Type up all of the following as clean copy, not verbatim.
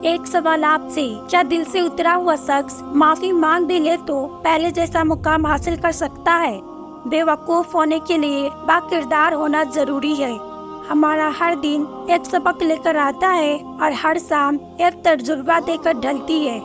एक सवाल आपसे, क्या दिल से उतरा हुआ शख्स माफी मांग भी ले तो पहले जैसा मुकाम हासिल कर सकता है? बेवकूफ होने के लिए बाकिरदार होना जरूरी है। हमारा हर दिन एक सबक लेकर आता है और हर शाम एक तजुर्बा देकर ढलती है।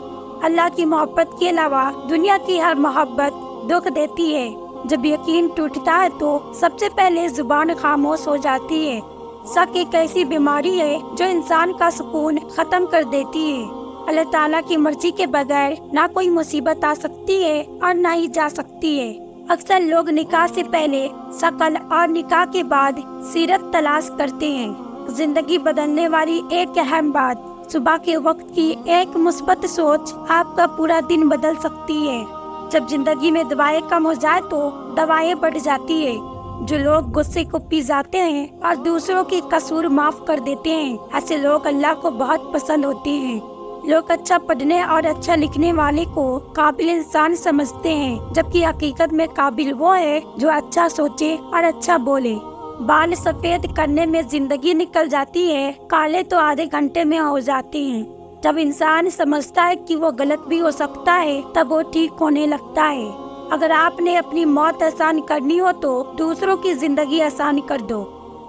अल्लाह की मोहब्बत के अलावा दुनिया की हर मोहब्बत दुख देती है। जब यकीन टूटता है तो सबसे पहले जुबान खामोश हो जाती है। शक एक ऐसी बीमारी है जो इंसान का सुकून खत्म कर देती है। अल्लाह ताला की मर्जी के बगैर ना कोई मुसीबत आ सकती है और ना ही जा सकती है। अक्सर लोग निकाह से पहले शकल और निकाह के बाद सीरत तलाश करते हैं। जिंदगी बदलने वाली एक अहम बात, सुबह के वक्त की एक मुस्बत सोच आपका पूरा दिन बदल सकती है। जब जिंदगी में दवाएं कम हो जाए तो दवाएं बढ़ जाती है। जो लोग गुस्से को पी जाते हैं और दूसरों की कसूर माफ कर देते हैं, ऐसे लोग अल्लाह को बहुत पसंद होते हैं। लोग अच्छा पढ़ने और अच्छा लिखने वाले को काबिल इंसान समझते हैं, जबकि हकीकत में काबिल वो है जो अच्छा सोचे और अच्छा बोले। बाल सफेद करने में जिंदगी निकल जाती है, काले तो आधे घंटे में हो जाते हैं। जब इंसान समझता है कि वो गलत भी हो सकता है, तब वो ठीक होने लगता है। अगर आपने अपनी मौत आसान करनी हो तो दूसरों की जिंदगी आसान कर दो।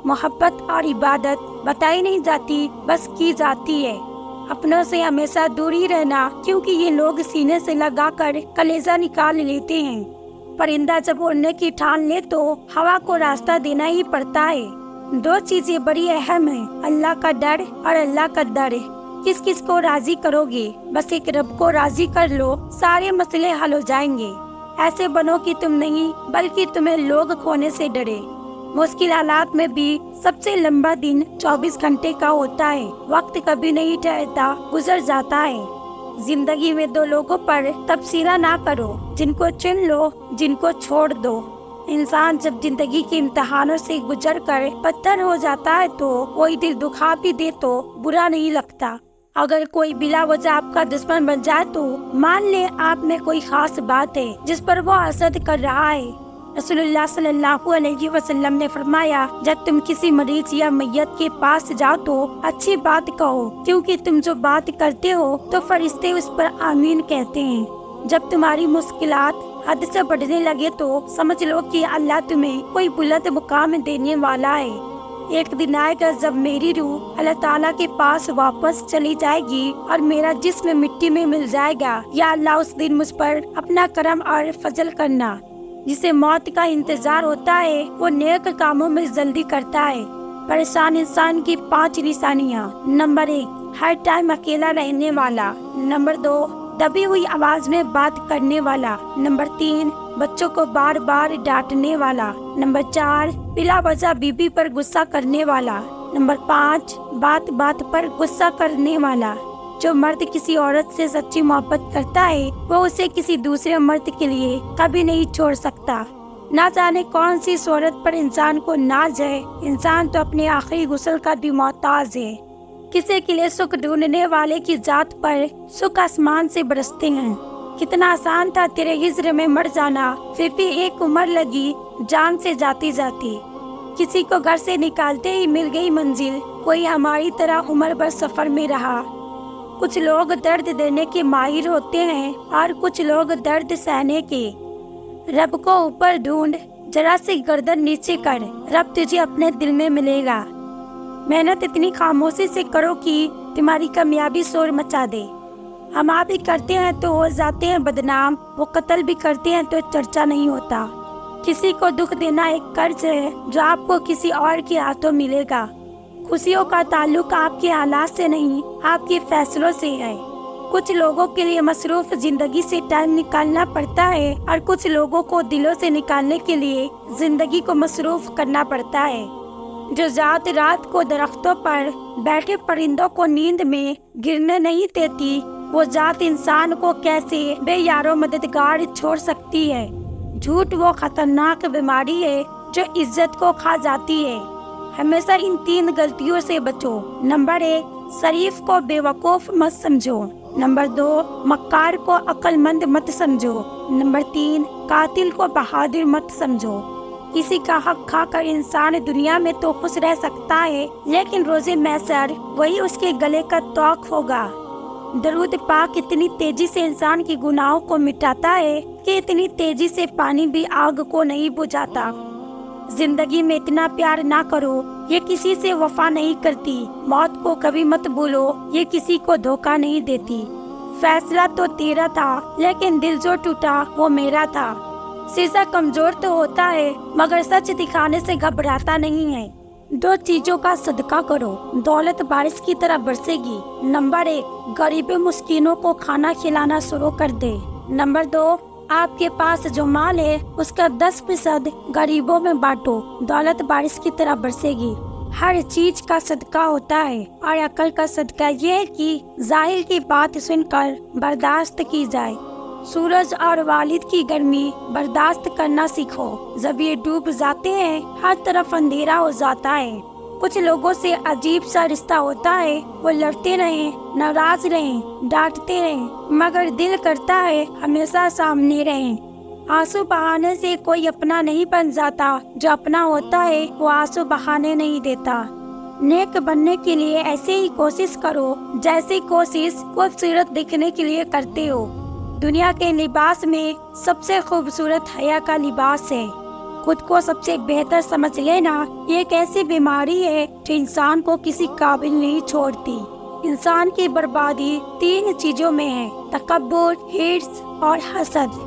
मोहब्बत और इबादत बताई नहीं जाती, बस की जाती है। अपनों से हमेशा दूरी रहना, क्योंकि ये लोग सीने से लगाकर कलेजा निकाल लेते हैं। परिंदा जब उड़ने की ठान ले तो हवा को रास्ता देना ही पड़ता है। दो चीजें बड़ी अहम हैं, अल्लाह का डर और अल्लाह का दर। किस किस को राजी करोगे? बस एक रब को राजी कर लो, सारे मसले हल हो जाएंगे। ऐसे बनो कि तुम नहीं बल्कि तुम्हें लोग खोने से डरे। मुश्किल हालात में भी सबसे लंबा दिन 24 घंटे का होता है। वक्त कभी नहीं ठहरता, गुजर जाता है। जिंदगी में दो लोगों पर तबसीरा ना करो, जिनको चुन लो, जिनको छोड़ दो। इंसान जब जिंदगी के इम्तिहानों से गुजर कर पत्थर हो जाता है तो कोई दिल दुखा भी दे तो बुरा नहीं लगता। अगर कोई बिला वजह आपका दुश्मन बन जाए तो मान ले आप में कोई खास बात है जिस पर वो हसद कर रहा है। रसूलुल्लाह सल्लल्लाहु अलैहि वसल्लम ने फरमाया, जब तुम किसी मरीज या मैयत के पास जाओ तो अच्छी बात कहो, क्योंकि तुम जो बात करते हो तो फरिश्ते उस पर आमीन कहते हैं। जब तुम्हारी मुश्किलात हद से बढ़ने लगे तो समझ लो कि अल्लाह तुम्हें कोई बुलंद मुकाम देने वाला है। एक दिन आएगा जब मेरी रूह अल्लाह ताला के पास वापस चली जाएगी और मेरा जिस्म मिट्टी में मिल जाएगा। या अल्लाह उस दिन मुझ पर अपना करम और फजल करना। जिसे मौत का इंतजार होता है वो नेक कामों में जल्दी करता है। परेशान इंसान की 5 निशानियाँ। नंबर 1, हर टाइम अकेला रहने वाला। नंबर 2, दबी हुई आवाज में बात करने वाला। नंबर 3, बच्चों को बार बार डांटने वाला। नंबर 4, बिला वजह बीबी पर गुस्सा करने वाला। नंबर 5, बात बात पर गुस्सा करने वाला। जो मर्द किसी औरत से सच्ची मोहब्बत करता है वो उसे किसी दूसरे मर्द के लिए कभी नहीं छोड़ सकता। ना जाने कौन सी औरत पर इंसान को नाज है। इंसान तो अपने आखिरी गुस्ल का भी मोहताज है। किसी के लिए सुख ढूंढने वाले की जात पर सुख आसमान से बरसते हैं। कितना आसान था तेरे हिज्र में मर जाना, फिर भी एक उम्र लगी जान से जाती जाती। किसी को घर से निकालते ही मिल गई मंजिल, कोई हमारी तरह उम्र भर सफर में रहा। कुछ लोग दर्द देने के माहिर होते हैं और कुछ लोग दर्द सहने के। रब को ऊपर ढूंढ, जरा सी गर्दन नीचे कर, रब तुझे अपने दिल में मिलेगा। मेहनत इतनी खामोशी से करो कि तुम्हारी कामयाबी शोर मचा दे। हम आप भी करते हैं तो हो जाते हैं बदनाम, वो कत्ल भी करते हैं तो चर्चा नहीं होता। किसी को दुख देना एक कर्ज है जो आपको किसी और के हाथों मिलेगा। खुशियों का ताल्लुक आपके हालात से नहीं, आपके फैसलों से है। कुछ लोगों के लिए मसरूफ जिंदगी से टाइम निकालना पड़ता है और कुछ लोगों को दिलों से निकालने के लिए जिंदगी को मसरूफ करना पड़ता है। जो जात रात को दरख्तों पर बैठे परिंदों को नींद में गिरने नहीं देती, वो जात इंसान को कैसे बेयारो मददगार छोड़ सकती है। झूठ वो खतरनाक बीमारी है जो इज्जत को खा जाती है। हमेशा इन 3 गलतियों से बचो। नंबर 1, शरीफ को बेवकूफ मत समझो। नंबर 2, मक्कार को अक्लमंद मत समझो। नंबर 3, कातिल को बहादुर मत समझो। किसी का हक खाकर इंसान दुनिया में तो खुश रह सकता है, लेकिन रोजे मैसर वही उसके गले का तौक होगा। درود پاک اتنی تیزی سے انسان کی گناہوں کو مٹاتا ہے کہ اتنی تیزی سے پانی بھی آگ کو نہیں بجھاتا۔ زندگی میں اتنا پیار نہ کرو، یہ کسی سے وفا نہیں کرتی۔ موت کو کبھی مت بھولو، یہ کسی کو دھوکہ نہیں دیتی۔ فیصلہ تو تیرا تھا لیکن دل جو ٹوٹا وہ میرا تھا۔ شیشہ کمزور تو ہوتا ہے مگر سچ دکھانے سے گھبراتا نہیں ہے۔ 2 چیزوں کا صدقہ کرو، دولت بارش کی طرح برسے گی۔ نمبر 1، غریب مسکینوں کو کھانا کھلانا شروع کر دے۔ نمبر 2، آپ کے پاس جو مال ہے اس کا 10% غریبوں میں بانٹو، دولت بارش کی طرح برسے گی۔ ہر چیز کا صدقہ ہوتا ہے اور عقل کا صدقہ یہ ہے کہ ظاہر کی بات سن کر برداشت کی جائے۔ سورج اور والد کی گرمی برداشت کرنا سیکھو، جب یہ ڈوب جاتے ہیں ہر طرف اندھیرا ہو جاتا ہے۔ کچھ لوگوں سے عجیب سا رشتہ ہوتا ہے، وہ لڑتے رہیں، ناراض رہیں، ڈانٹتے رہیں، مگر دل کرتا ہے ہمیشہ سامنے رہیں۔ آنسو بہانے سے کوئی اپنا نہیں بن جاتا، جو اپنا ہوتا ہے وہ آنسو بہانے نہیں دیتا۔ نیک بننے کے لیے ایسے ہی کوشش کرو جیسی کوشش خوبصورت دکھنے کے لیے کرتے ہو۔ دنیا کے لباس میں سب سے خوبصورت حیا کا لباس ہے۔ خود کو سب سے بہتر سمجھ لینا یہ ایک ایسی بیماری ہے جو انسان کو کسی قابل نہیں چھوڑتی۔ انسان کی بربادی 3 چیزوں میں ہے: تکبر، حرص اور حسد۔